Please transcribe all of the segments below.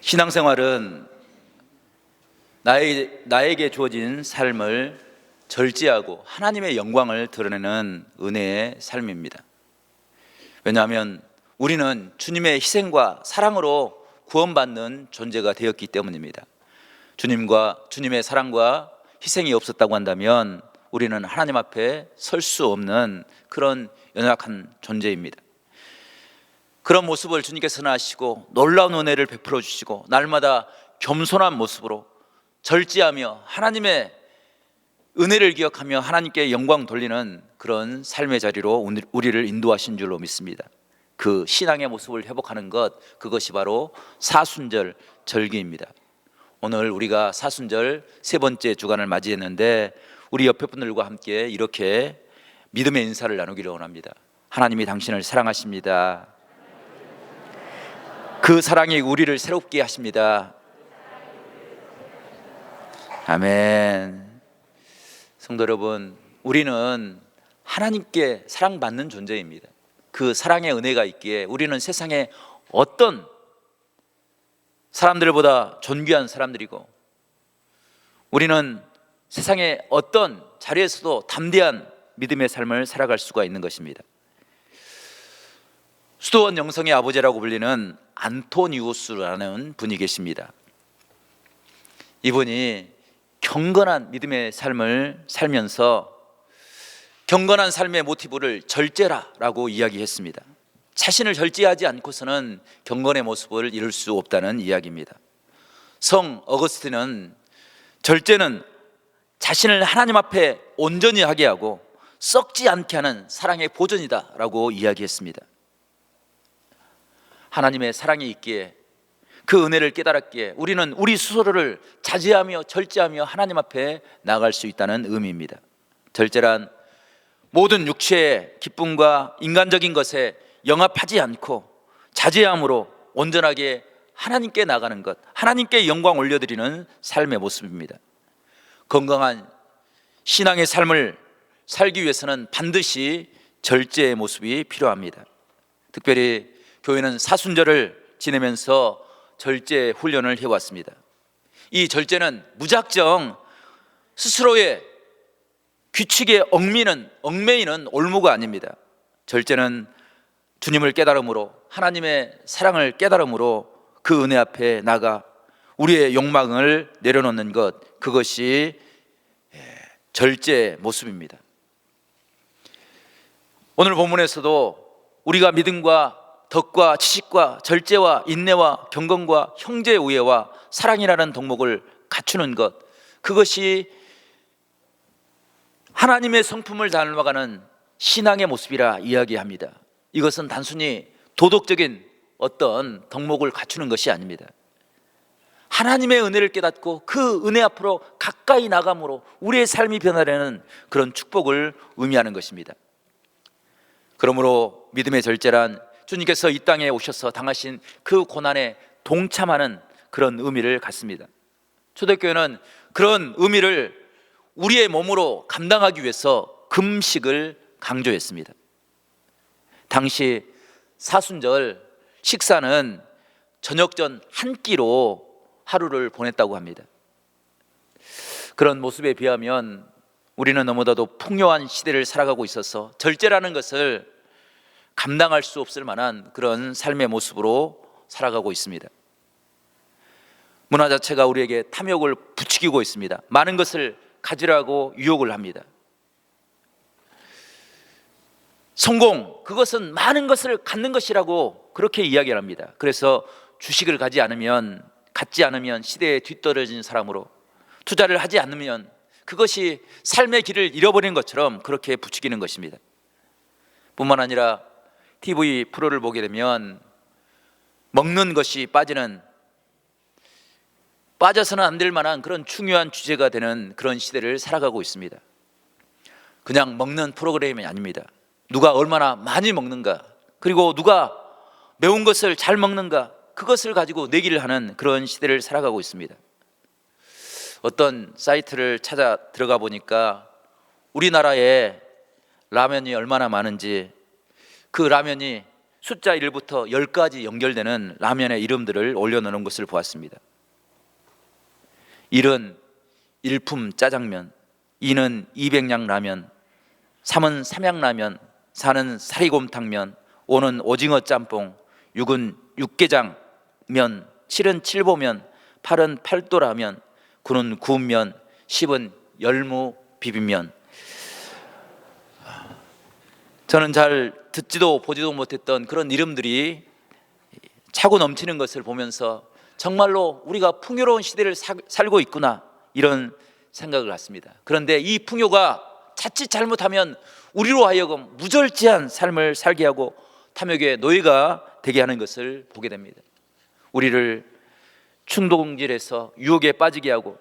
신앙생활은 나에게 주어진 삶을 절제하고 하나님의 영광을 드러내는 은혜의 삶입니다. 왜냐하면 우리는 주님의 희생과 사랑으로 구원받는 존재가 되었기 때문입니다. 주님의 사랑과 희생이 없었다고 한다면 우리는 하나님 앞에 설 수 없는 그런 연약한 존재입니다. 그런 모습을 주님께서는 아시고 놀라운 은혜를 베풀어 주시고 날마다 겸손한 모습으로 절제하며 하나님의 은혜를 기억하며 하나님께 영광 돌리는 그런 삶의 자리로 우리를 인도하신 줄로 믿습니다. 그 신앙의 모습을 회복하는 것, 그것이 바로 사순절 절기입니다. 오늘 우리가 사순절 세 번째 주간을 맞이했는데 우리 옆에 분들과 함께 이렇게 믿음의 인사를 나누기를 원합니다. 하나님이 당신을 사랑하십니다. 그 사랑이 우리를 새롭게 하십니다. 아멘. 성도 여러분, 우리는 하나님께 사랑받는 존재입니다. 그 사랑의 은혜가 있기에 우리는 세상에 어떤 사람들보다 존귀한 사람들이고, 우리는 세상의 어떤 자리에서도 담대한 믿음의 삶을 살아갈 수가 있는 것입니다. 수도원 영성의 아버지라고 불리는 안토니우스라는 분이 계십니다. 이분이 경건한 믿음의 삶을 살면서 경건한 삶의 모티브를 절제라라고 이야기했습니다. 자신을 절제하지 않고서는 경건의 모습을 이룰 수 없다는 이야기입니다. 성 어거스틴은 절제는 자신을 하나님 앞에 온전히 하게 하고 썩지 않게 하는 사랑의 보존이다 라고 이야기했습니다. 하나님의 사랑이 있기에, 그 은혜를 깨달았기에 우리는 우리 스스로를 자제하며 절제하며 하나님 앞에 나아갈 수 있다는 의미입니다. 절제란 모든 육체의 기쁨과 인간적인 것에 영합하지 않고 자제함으로 온전하게 하나님께 나가는 것, 하나님께 영광 올려드리는 삶의 모습입니다. 건강한 신앙의 삶을 살기 위해서는 반드시 절제의 모습이 필요합니다. 특별히 교회는 사순절을 지내면서 절제 훈련을 해왔습니다. 이 절제는 무작정 스스로의 규칙에 얽매이는 올무가 아닙니다. 절제는 주님을 깨달음으로, 하나님의 사랑을 깨달음으로 그 은혜 앞에 나가 우리의 욕망을 내려놓는 것, 그것이 절제의 모습입니다. 오늘 본문에서도 우리가 믿음과 덕과 지식과 절제와 인내와 경건과 형제의 우애와 사랑이라는 덕목을 갖추는 것, 그것이 하나님의 성품을 닮아가는 신앙의 모습이라 이야기합니다. 이것은 단순히 도덕적인 어떤 덕목을 갖추는 것이 아닙니다. 하나님의 은혜를 깨닫고 그 은혜 앞으로 가까이 나감으로 우리의 삶이 변화되는 그런 축복을 의미하는 것입니다. 그러므로 믿음의 절제란 주님께서 이 땅에 오셔서 당하신 그 고난에 동참하는 그런 의미를 갖습니다. 초대교회는 그런 의미를 우리의 몸으로 감당하기 위해서 금식을 강조했습니다. 당시 사순절 식사는 저녁전 한 끼로 하루를 보냈다고 합니다. 그런 모습에 비하면 우리는 너무나도 풍요한 시대를 살아가고 있어서 절제라는 것을 감당할 수 없을 만한 그런 삶의 모습으로 살아가고 있습니다. 문화 자체가 우리에게 탐욕을 부추기고 있습니다. 많은 것을 가지라고 유혹을 합니다. 성공, 그것은 많은 것을 갖는 것이라고 그렇게 이야기를 합니다. 그래서 주식을 갖지 않으면 시대에 뒤떨어진 사람으로, 투자를 하지 않으면 그것이 삶의 길을 잃어버리는 것처럼 그렇게 부추기는 것입니다. 뿐만 아니라 TV 프로를 보게 되면 먹는 것이 빠져서는 안 될 만한 그런 중요한 주제가 되는 그런 시대를 살아가고 있습니다. 그냥 먹는 프로그램이 아닙니다. 누가 얼마나 많이 먹는가, 그리고 누가 매운 것을 잘 먹는가, 그것을 가지고 내기를 하는 그런 시대를 살아가고 있습니다. 어떤 사이트를 찾아 들어가 보니까 우리나라에 라면이 얼마나 많은지, 그 라면이 숫자 1부터 10까지 연결되는 라면의 이름들을 올려놓은 것을 보았습니다. 1은 일품 짜장면, 2는 200냥 라면, 3은 삼양라면, 4는 사리곰탕면, 5는 오징어 짬뽕, 6은 육개장면, 7은 칠보면, 8은 팔도라면, 9는 구운면, 10은 열무 비빔면. 저는 잘 듣지도 보지도 못했던 그런 이름들이 차고 넘치는 것을 보면서 정말로 우리가 풍요로운 시대를 살고 있구나, 이런 생각을 했습니다. 그런데 이 풍요가 자칫 잘못하면 우리로 하여금 무절제한 삶을 살게 하고 탐욕의 노예가 되게 하는 것을 보게 됩니다. 우리를 충동질에서 유혹에 빠지게 하고,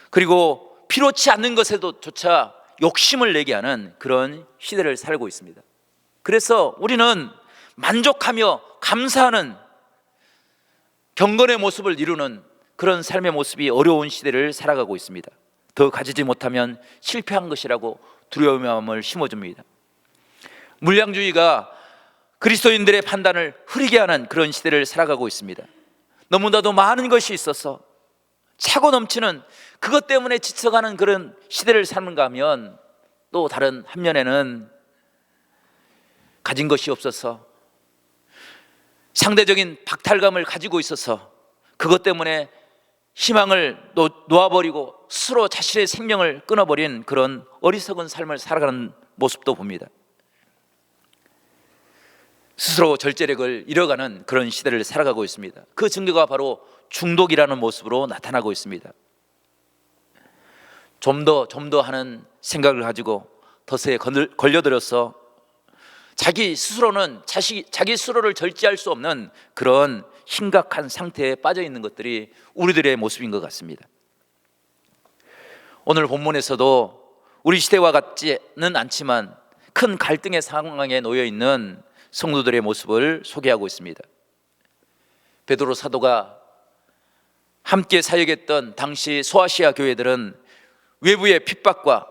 그리고 필요치 않는 것에도조차 욕심을 내게 하는 그런 시대를 살고 있습니다. 그래서 우리는 만족하며 감사하는 경건의 모습을 이루는 그런 삶의 모습이 어려운 시대를 살아가고 있습니다. 더 가지지 못하면 실패한 것이라고 두려움의 마음을 심어줍니다. 물량주의가 그리스도인들의 판단을 흐리게 하는 그런 시대를 살아가고 있습니다. 너무나도 많은 것이 있어서 차고 넘치는, 그것 때문에 지쳐가는 그런 시대를 사는가 하면, 또 다른 한면에는 가진 것이 없어서 상대적인 박탈감을 가지고 있어서 그것 때문에 희망을 놓아버리고 스스로 자신의 생명을 끊어버린 그런 어리석은 삶을 살아가는 모습도 봅니다. 스스로 절제력을 잃어가는 그런 시대를 살아가고 있습니다. 그 증거가 바로 중독이라는 모습으로 나타나고 있습니다. 좀 더 하는 생각을 가지고 덫에 걸려들어서 자기 스스로는 자기 스스로를 절제할 수 없는 그런 심각한 상태에 빠져 있는 것들이 우리들의 모습인 것 같습니다. 오늘 본문에서도 우리 시대와 같지는 않지만 큰 갈등의 상황에 놓여 있는 성도들의 모습을 소개하고 있습니다. 베드로 사도가 함께 사역했던 당시 소아시아 교회들은 외부의 핍박과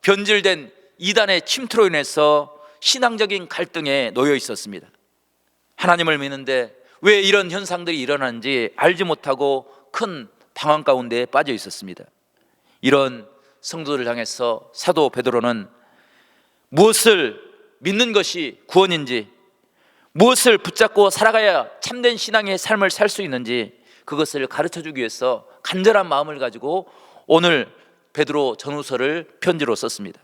변질된 이단의 침투로 인해서 신앙적인 갈등에 놓여 있었습니다. 하나님을 믿는데 왜 이런 현상들이 일어나는지 알지 못하고 큰 방황 가운데 빠져 있었습니다. 이런 성도들을 향해서 사도 베드로는 무엇을 믿는 것이 구원인지, 무엇을 붙잡고 살아가야 참된 신앙의 삶을 살 수 있는지, 그것을 가르쳐주기 위해서 간절한 마음을 가지고 오늘 베드로 전후서를 편지로 썼습니다.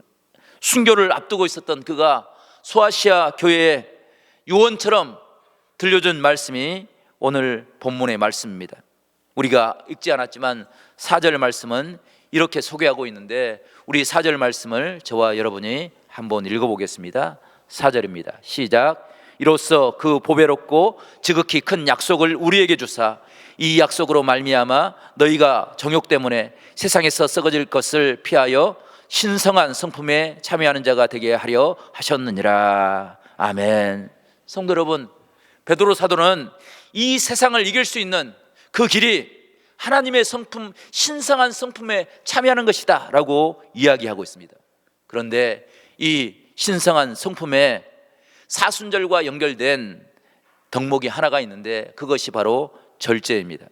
순교를 앞두고 있었던 그가 소아시아 교회의 유언처럼 들려준 말씀이 오늘 본문의 말씀입니다. 우리가 읽지 않았지만 4절 말씀은 이렇게 소개하고 있는데, 우리 4절 말씀을 저와 여러분이 한번 읽어보겠습니다. 4절입니다. 시작. 이로써 그 보배롭고 지극히 큰 약속을 우리에게 주사 이 약속으로 말미암아 너희가 정욕 때문에 세상에서 썩어질 것을 피하여 신성한 성품에 참여하는 자가 되게 하려 하셨느니라. 아멘. 성도 여러분, 베드로 사도는 이 세상을 이길 수 있는 그 길이 하나님의 성품, 신성한 성품에 참여하는 것이다 라고 이야기하고 있습니다. 그런데 이 신성한 성품에 사순절과 연결된 덕목이 하나가 있는데 그것이 바로 절제입니다.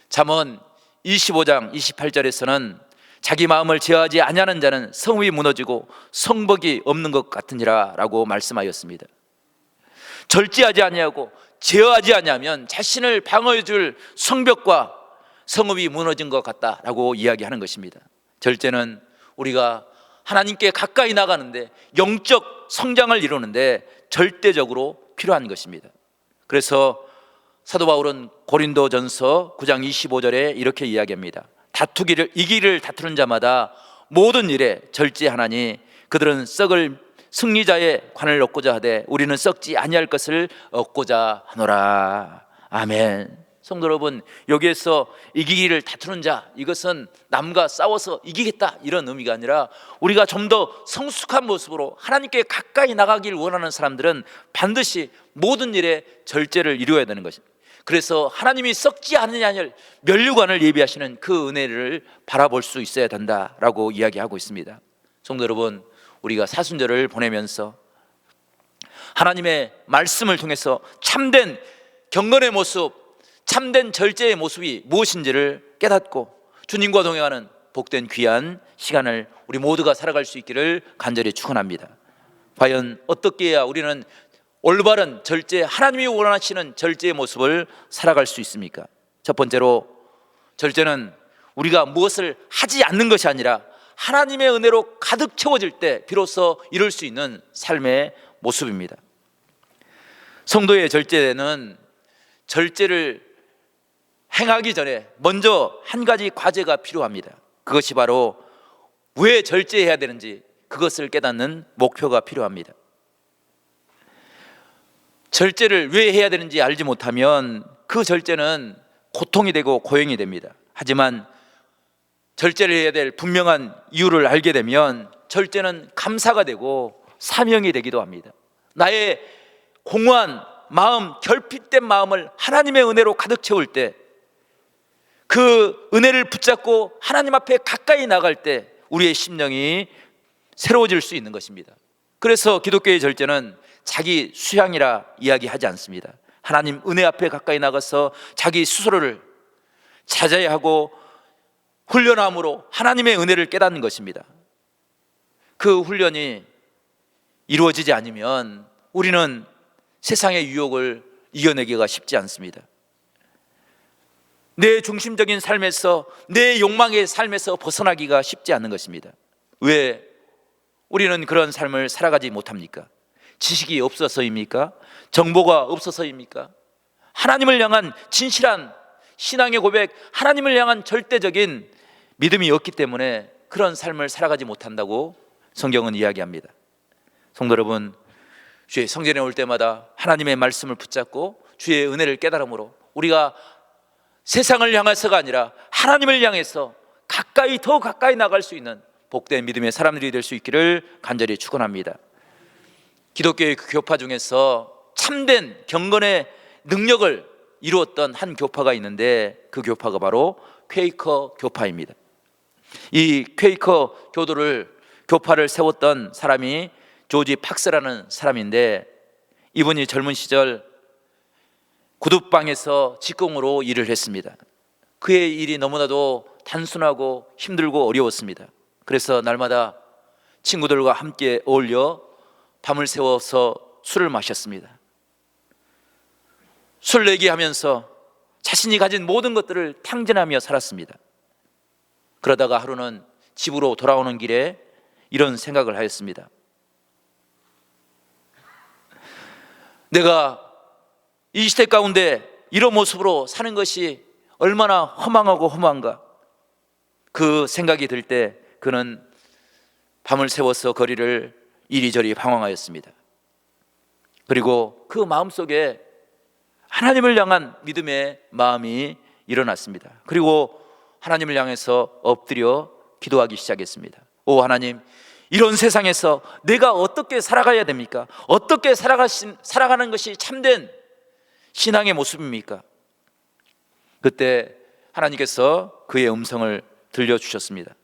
잠언 25장 28절에서는 자기 마음을 제어하지 아니하는 자는 성읍이 무너지고 성벽이 없는 것 같으니라 라고 말씀하였습니다. 절제하지 아니하고 제어하지 아니하면 자신을 방어해 줄 성벽과 성읍이 무너진 것 같다라고 이야기하는 것입니다. 절제는 우리가 하나님께 가까이 나가는데, 영적 성장을 이루는데 절대적으로 필요한 것입니다. 그래서 사도 바울은 고린도전서 9장 25절에 이렇게 이야기합니다. 이 길을 다투는 자마다 모든 일에 절제하나니 그들은 썩을 승리자의 관을 얻고자 하되 우리는 썩지 아니할 것을 얻고자 하노라. 아멘. 성도 여러분, 여기에서 이기기를 다투는 자, 이것은 남과 싸워서 이기겠다 이런 의미가 아니라 우리가 좀 더 성숙한 모습으로 하나님께 가까이 나가기를 원하는 사람들은 반드시 모든 일에 절제를 이루어야 되는 것입니다. 그래서 하나님이 썩지 않느냐를 면류관을 예비하시는 그 은혜를 바라볼 수 있어야 된다라고 이야기하고 있습니다. 성도 여러분, 우리가 사순절을 보내면서 하나님의 말씀을 통해서 참된 경건의 모습, 참된 절제의 모습이 무엇인지를 깨닫고 주님과 동행하는 복된 귀한 시간을 우리 모두가 살아갈 수 있기를 간절히 축원합니다. 과연 어떻게 해야 우리는 올바른 절제, 하나님이 원하시는 절제의 모습을 살아갈 수 있습니까? 첫 번째로, 절제는 우리가 무엇을 하지 않는 것이 아니라 하나님의 은혜로 가득 채워질 때 비로소 이룰 수 있는 삶의 모습입니다. 성도의 절제는 절제를 행하기 전에 먼저 한 가지 과제가 필요합니다. 그것이 바로 왜 절제해야 되는지 그것을 깨닫는 목표가 필요합니다. 절제를 왜 해야 되는지 알지 못하면 그 절제는 고통이 되고 고행이 됩니다. 하지만 절제를 해야 될 분명한 이유를 알게 되면 절제는 감사가 되고 사명이 되기도 합니다. 나의 공허한 마음, 결핍된 마음을 하나님의 은혜로 가득 채울 때, 그 은혜를 붙잡고 하나님 앞에 가까이 나갈 때 우리의 심령이 새로워질 수 있는 것입니다. 그래서 기독교의 절제는 자기 수양이라 이야기하지 않습니다. 하나님 은혜 앞에 가까이 나가서 자기 스스로를 찾아야 하고 훈련함으로 하나님의 은혜를 깨닫는 것입니다. 그 훈련이 이루어지지 않으면 우리는 세상의 유혹을 이겨내기가 쉽지 않습니다. 내 중심적인 삶에서, 내 욕망의 삶에서 벗어나기가 쉽지 않은 것입니다. 왜 우리는 그런 삶을 살아가지 못합니까? 지식이 없어서입니까? 정보가 없어서입니까? 하나님을 향한 진실한 신앙의 고백, 하나님을 향한 절대적인 믿음이 없기 때문에 그런 삶을 살아가지 못한다고 성경은 이야기합니다. 성도 여러분, 주의 성전에 올 때마다 하나님의 말씀을 붙잡고 주의 은혜를 깨달음으로 우리가 세상을 향해서가 아니라 하나님을 향해서 가까이, 더 가까이 나갈 수 있는 복된 믿음의 사람들이 될 수 있기를 간절히 축원합니다. 기독교의 그 교파 중에서 참된 경건의 능력을 이루었던 한 교파가 있는데 그 교파가 바로 퀘이커 교파입니다. 이 퀘이커 교파를 세웠던 사람이 조지 팍스라는 사람인데, 이분이 젊은 시절 구두방에서 직공으로 일을 했습니다. 그의 일이 너무나도 단순하고 힘들고 어려웠습니다. 그래서 날마다 친구들과 함께 어울려 밤을 새워서 술을 마셨습니다. 술 내기하면서 자신이 가진 모든 것들을 탕진하며 살았습니다. 그러다가 하루는 집으로 돌아오는 길에 이런 생각을 하였습니다. 내가 이 시대 가운데 이런 모습으로 사는 것이 얼마나 허망하고 허무한가, 그 생각이 들 때 그는 밤을 새워서 거리를 이리저리 방황하였습니다. 그리고 그 마음속에 하나님을 향한 믿음의 마음이 일어났습니다. 그리고 하나님을 향해서 엎드려 기도하기 시작했습니다. 오 하나님, 이런 세상에서 내가 어떻게 살아가야 됩니까? 어떻게 살아가는 것이 참된 신앙의 모습입니까? 그때 하나님께서 그의 음성을 들려주셨습니다.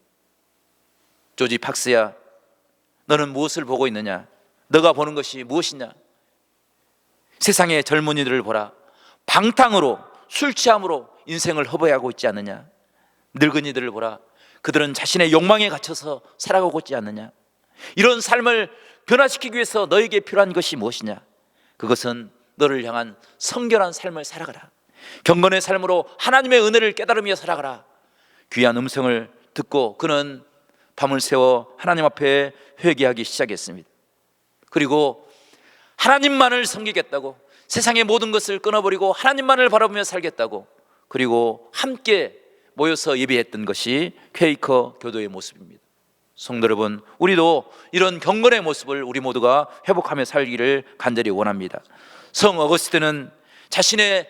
조지 팍스야, 너는 무엇을 보고 있느냐? 너가 보는 것이 무엇이냐? 세상의 젊은이들을 보라. 방탕으로, 술 취함으로 인생을 허비하고 있지 않느냐? 늙은이들을 보라. 그들은 자신의 욕망에 갇혀서 살아가고 있지 않느냐? 이런 삶을 변화시키기 위해서 너에게 필요한 것이 무엇이냐? 그것은 너를 향한 성결한 삶을 살아가라. 경건의 삶으로 하나님의 은혜를 깨달으며 살아가라. 귀한 음성을 듣고 그는 밤을 새워 하나님 앞에 회개하기 시작했습니다. 그리고 하나님만을 섬기겠다고, 세상의 모든 것을 끊어버리고 하나님만을 바라보며 살겠다고, 그리고 함께 모여서 예배했던 것이 퀘이커 교도의 모습입니다. 성도 여러분, 우리도 이런 경건의 모습을 우리 모두가 회복하며 살기를 간절히 원합니다. 성 어거스틴은 자신의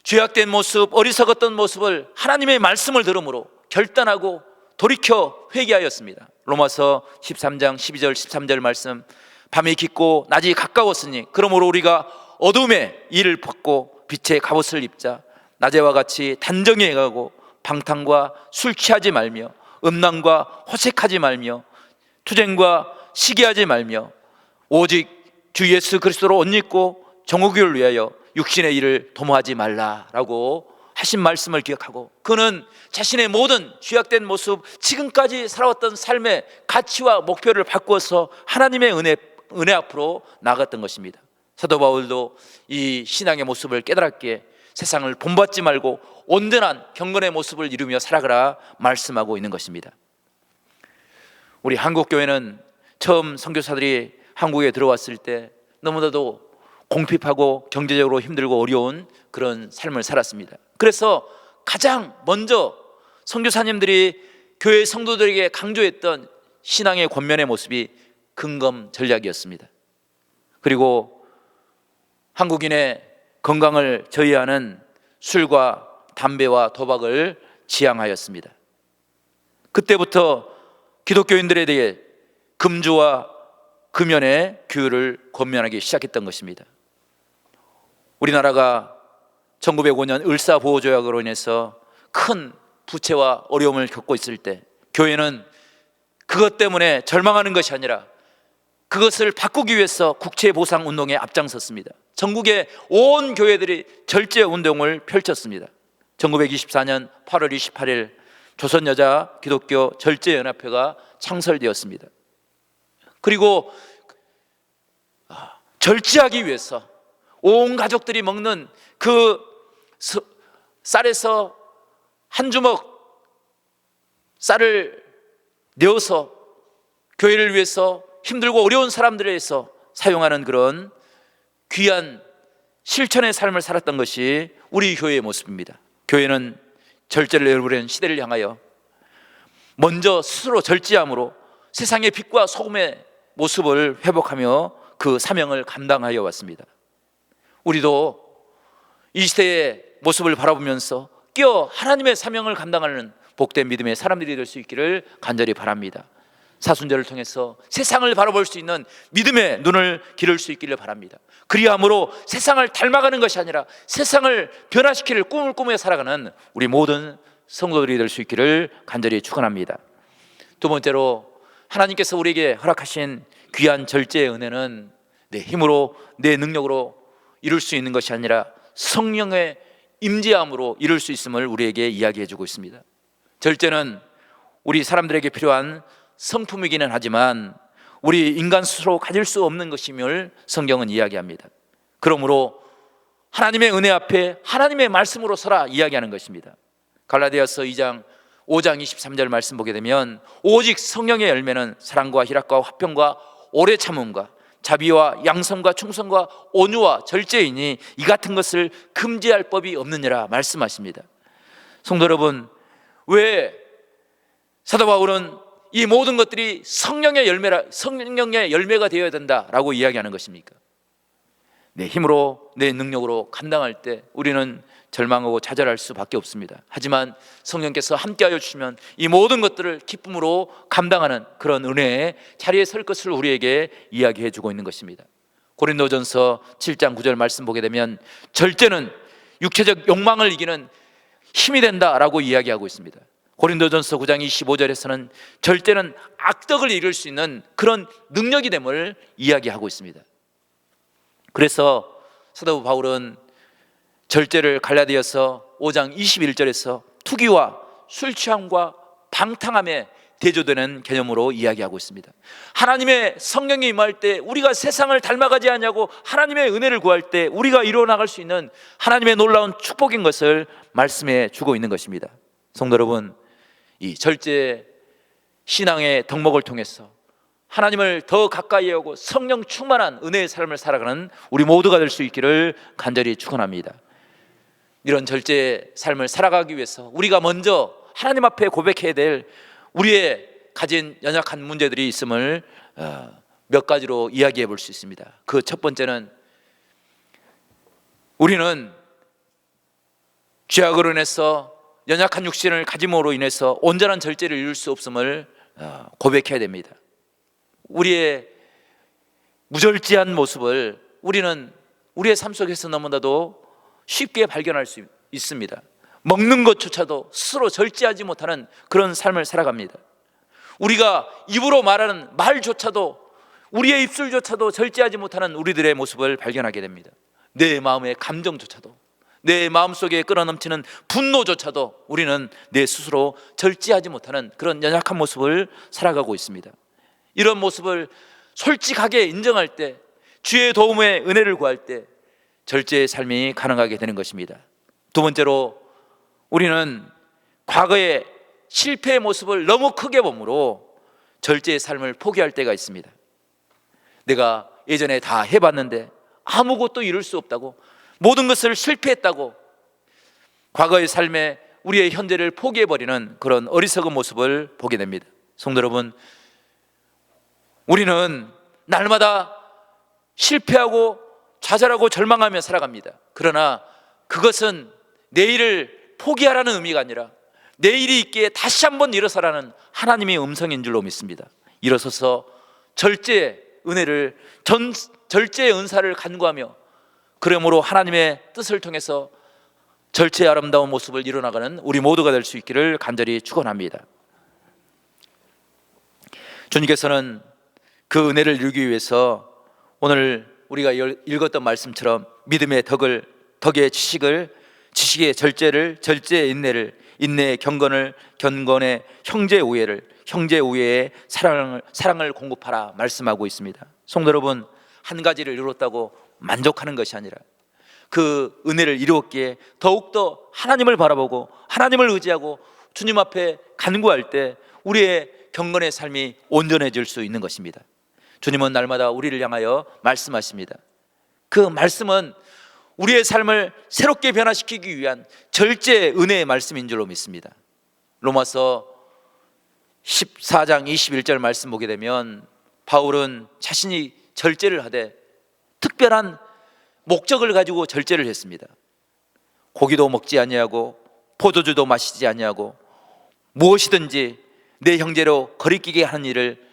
죄악된 모습, 어리석었던 모습을 하나님의 말씀을 들음으로 결단하고 돌이켜 회개하였습니다. 로마서 13장 12절 13절 말씀, 밤이 깊고 낮이 가까웠으니 그러므로 우리가 어둠의 일을 벗고 빛의 갑옷을 입자. 낮에와 같이 단정히 행하고 방탕과 술 취하지 말며 음란과 호색하지 말며 투쟁과 시기하지 말며 오직 주 예수 그리스도로 옷 입고 정오교를 위하여 육신의 일을 도모하지 말라라고 하신 말씀을 기억하고, 그는 자신의 모든 죄악된 모습, 지금까지 살아왔던 삶의 가치와 목표를 바꾸어서 하나님의 은혜 앞으로 나아갔던 것입니다. 사도 바울도 이 신앙의 모습을 깨달았기에 세상을 본받지 말고 온전한 경건의 모습을 이루며 살아가라 말씀하고 있는 것입니다. 우리 한국교회는 처음 선교사들이 한국에 들어왔을 때 너무나도 공핍하고 경제적으로 힘들고 어려운 그런 삶을 살았습니다. 그래서 가장 먼저 선교사님들이 교회 성도들에게 강조했던 신앙의 권면의 모습이 금검 전략이었습니다. 그리고 한국인의 건강을 저해하는 술과 담배와 도박을 지향하였습니다. 그때부터 기독교인들에 대해 금주와 금연의 규율을 권면하기 시작했던 것입니다. 우리나라가 1905년 을사보호조약으로 인해서 큰 부채와 어려움을 겪고 있을 때 교회는 그것 때문에 절망하는 것이 아니라 그것을 바꾸기 위해서 국채보상운동에 앞장섰습니다. 전국의 온 교회들이 절제운동을 펼쳤습니다. 1924년 8월 28일 조선여자 기독교 절제연합회가 창설되었습니다. 그리고 절제하기 위해서 온 가족들이 먹는 그 쌀에서 한 주먹 쌀을 내어서 교회를 위해서 힘들고 어려운 사람들에 의해서 사용하는 그런 귀한 실천의 삶을 살았던 것이 우리 교회의 모습입니다. 교회는 절제를 내려버리는 시대를 향하여 먼저 스스로 절제함으로 세상의 빛과 소금의 모습을 회복하며 그 사명을 감당하여 왔습니다. 우리도 이 시대의 모습을 바라보면서 끼어 하나님의 사명을 감당하는 복된 믿음의 사람들이 될 수 있기를 간절히 바랍니다. 사순절을 통해서 세상을 바라볼 수 있는 믿음의 눈을 기를 수 있기를 바랍니다. 그리함으로 세상을 닮아가는 것이 아니라 세상을 변화시킬 꿈을 꾸며 살아가는 우리 모든 성도들이 될 수 있기를 간절히 축원합니다. 두 번째로, 하나님께서 우리에게 허락하신 귀한 절제의 은혜는 내 힘으로 내 능력으로 이룰 수 있는 것이 아니라 성령의 임재함으로 이룰 수 있음을 우리에게 이야기해 주고 있습니다. 절제는 우리 사람들에게 필요한 성품이기는 하지만 우리 인간 스스로 가질 수 없는 것임을 성경은 이야기합니다. 그러므로 하나님의 은혜 앞에 하나님의 말씀으로 서라 이야기하는 것입니다. 갈라디아서 5장 23절 말씀 보게 되면 오직 성령의 열매는 사랑과 희락과 화평과 오래 참음과 자비와 양선과 충성과 온유와 절제이니 이 같은 것을 금지할 법이 없느니라 말씀하십니다. 성도 여러분, 왜 사도 바울은 이 모든 것들이 성령의 열매가 되어야 된다라고 이야기하는 것입니까? 내 힘으로 내 능력으로 감당할 때 우리는 절망하고 좌절할 수밖에 없습니다. 하지만 성령께서 함께하여 주시면 이 모든 것들을 기쁨으로 감당하는 그런 은혜의 자리에 설 것을 우리에게 이야기해 주고 있는 것입니다. 고린도전서 7장 9절 말씀 보게 되면 절제는 육체적 욕망을 이기는 힘이 된다라고 이야기하고 있습니다. 고린도전서 9장 25절에서는 절제는 악덕을 이룰 수 있는 그런 능력이 됨을 이야기하고 있습니다. 그래서 사도 바울은 절제를 갈라디아서 5장 21절에서 투기와 술 취함과 방탕함에 대조되는 개념으로 이야기하고 있습니다. 하나님의 성령이 임할 때 우리가 세상을 닮아가지 않냐고 하나님의 은혜를 구할 때 우리가 이루어 나갈 수 있는 하나님의 놀라운 축복인 것을 말씀해 주고 있는 것입니다. 성도 여러분, 이 절제 신앙의 덕목을 통해서 하나님을 더 가까이 하고 성령 충만한 은혜의 삶을 살아가는 우리 모두가 될 수 있기를 간절히 축원합니다. 이런 절제의 삶을 살아가기 위해서 우리가 먼저 하나님 앞에 고백해야 될 우리의 가진 연약한 문제들이 있음을 몇 가지로 이야기해 볼 수 있습니다. 그 첫 번째는 우리는 죄악으로 인해서 연약한 육신을 가짐으로 인해서 온전한 절제를 이룰 수 없음을 고백해야 됩니다. 우리의 무절제한 모습을 우리는 우리의 삶 속에서 너무나도 쉽게 발견할 수 있습니다. 먹는 것조차도 스스로 절제하지 못하는 그런 삶을 살아갑니다. 우리가 입으로 말하는 말조차도 우리의 입술조차도 절제하지 못하는 우리들의 모습을 발견하게 됩니다. 내 마음의 감정조차도, 내 마음속에 끌어넘치는 분노조차도 우리는 내 스스로 절제하지 못하는 그런 연약한 모습을 살아가고 있습니다. 이런 모습을 솔직하게 인정할 때, 주의 도움의 은혜를 구할 때 절제의 삶이 가능하게 되는 것입니다. 두 번째로, 우리는 과거의 실패의 모습을 너무 크게 보므로 절제의 삶을 포기할 때가 있습니다. 내가 예전에 다 해봤는데 아무것도 이룰 수 없다고, 모든 것을 실패했다고 과거의 삶에 우리의 현재를 포기해버리는 그런 어리석은 모습을 보게 됩니다. 성도 여러분, 우리는 날마다 실패하고 좌절하고 절망하며 살아갑니다. 그러나 그것은 내일을 포기하라는 의미가 아니라 내일이 있기에 다시 한번 일어서라는 하나님의 음성인 줄로 믿습니다. 일어서서 절제의 은혜를, 절제의 은사를 간구하며 그러므로 하나님의 뜻을 통해서 절제의 아름다운 모습을 이뤄나가는 우리 모두가 될 수 있기를 간절히 축원합니다. 주님께서는 그 은혜를 이루기 위해서 오늘 우리가 읽었던 말씀처럼 믿음의 덕의 지식의 절제를, 절제의 인내를, 인내의 경건을, 경건의 형제 우애의 사랑을 공급하라 말씀하고 있습니다. 성도 여러분, 한 가지를 이뤘다고 만족하는 것이 아니라 그 은혜를 이루었기에 더욱더 하나님을 바라보고 하나님을 의지하고 주님 앞에 간구할 때 우리의 경건의 삶이 온전해질 수 있는 것입니다. 주님은 날마다 우리를 향하여 말씀하십니다. 그 말씀은 우리의 삶을 새롭게 변화시키기 위한 절제의 은혜의 말씀인 줄로 믿습니다. 로마서 14장 21절 말씀 보게 되면 바울은 자신이 절제를 하되 특별한 목적을 가지고 절제를 했습니다. 고기도 먹지 아니하고 포도주도 마시지 아니하고 무엇이든지 내 형제로 거리끼게 하는 일을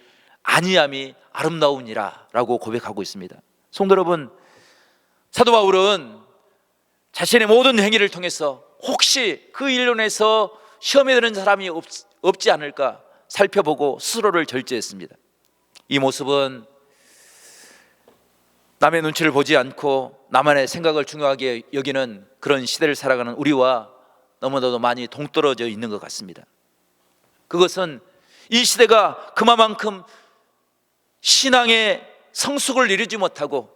아니함이 아름다우니라 라고 고백하고 있습니다. 성도 여러분, 사도 바울은 자신의 모든 행위를 통해서 혹시 그 일론에서 시험에 드는 사람이 없지 않을까 살펴보고 스스로를 절제했습니다. 이 모습은 남의 눈치를 보지 않고 나만의 생각을 중요하게 여기는 그런 시대를 살아가는 우리와 너무나도 많이 동떨어져 있는 것 같습니다. 그것은 이 시대가 그만큼 신앙의 성숙을 이루지 못하고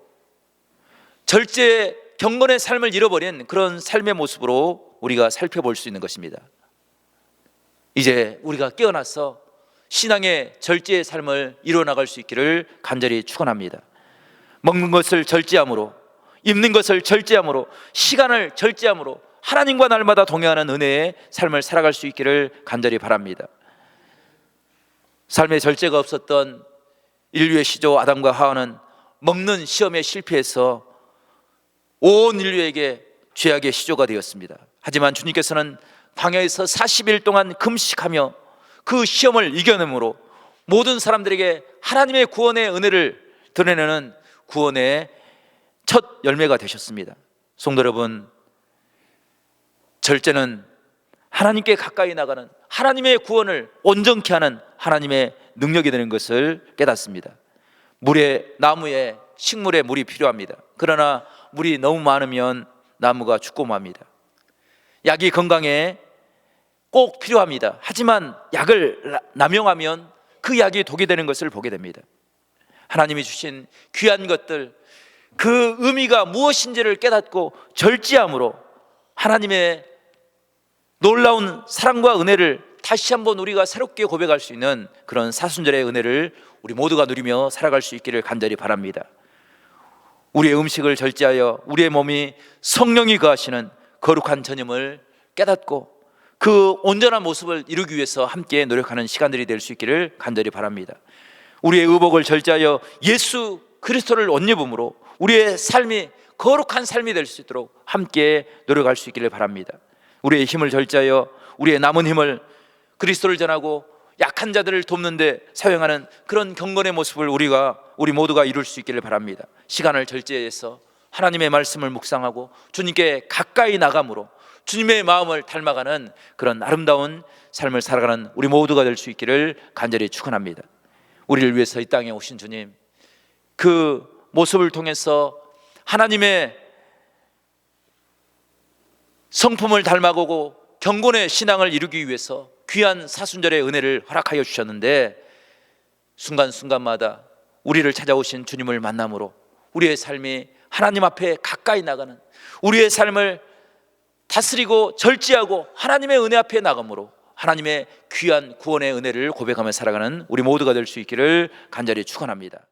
절제 경건의 삶을 잃어버린 그런 삶의 모습으로 우리가 살펴볼 수 있는 것입니다. 이제 우리가 깨어나서 신앙의 절제의 삶을 이뤄나갈 수 있기를 간절히 축원합니다. 먹는 것을 절제함으로, 입는 것을 절제함으로, 시간을 절제함으로 하나님과 날마다 동행하는 은혜의 삶을 살아갈 수 있기를 간절히 바랍니다. 삶의 절제가 없었던 인류의 시조 아담과 하와는 먹는 시험에 실패해서 온 인류에게 죄악의 시조가 되었습니다. 하지만 주님께서는 광야에서 40일 동안 금식하며 그 시험을 이겨내므로 모든 사람들에게 하나님의 구원의 은혜를 드러내는 구원의 첫 열매가 되셨습니다. 성도 여러분, 절제는 하나님께 가까이 나가는, 하나님의 구원을 온전케 하는 하나님의 능력이 되는 것을 깨닫습니다. 나무에 식물에 물이 필요합니다. 그러나 물이 너무 많으면 나무가 죽고 맙니다. 약이 건강에 꼭 필요합니다. 하지만 약을 남용하면 그 약이 독이 되는 것을 보게 됩니다. 하나님이 주신 귀한 것들, 그 의미가 무엇인지를 깨닫고 절제함으로 하나님의 놀라운 사랑과 은혜를 다시 한번 우리가 새롭게 고백할 수 있는 그런 사순절의 은혜를 우리 모두가 누리며 살아갈 수 있기를 간절히 바랍니다. 우리의 음식을 절제하여 우리의 몸이 성령이 거하시는 거룩한 전임을 깨닫고 그 온전한 모습을 이루기 위해서 함께 노력하는 시간들이 될 수 있기를 간절히 바랍니다. 우리의 의복을 절제하여 예수 그리스도를 옷 입음으로 우리의 삶이 거룩한 삶이 될 수 있도록 함께 노력할 수 있기를 바랍니다. 우리의 힘을 절제하여 우리의 남은 힘을 그리스도를 전하고 약한 자들을 돕는 데 사용하는 그런 경건의 모습을 우리 모두가 이룰 수 있기를 바랍니다. 시간을 절제해서 하나님의 말씀을 묵상하고 주님께 가까이 나감으로 주님의 마음을 닮아가는 그런 아름다운 삶을 살아가는 우리 모두가 될 수 있기를 간절히 축원합니다. 우리를 위해서 이 땅에 오신 주님, 그 모습을 통해서 하나님의 성품을 닮아가고 경건의 신앙을 이루기 위해서 귀한 사순절의 은혜를 허락하여 주셨는데, 순간순간마다 우리를 찾아오신 주님을 만남으로 우리의 삶이 하나님 앞에 가까이 나가는, 우리의 삶을 다스리고 절제하고 하나님의 은혜 앞에 나감으로 하나님의 귀한 구원의 은혜를 고백하며 살아가는 우리 모두가 될 수 있기를 간절히 축원합니다.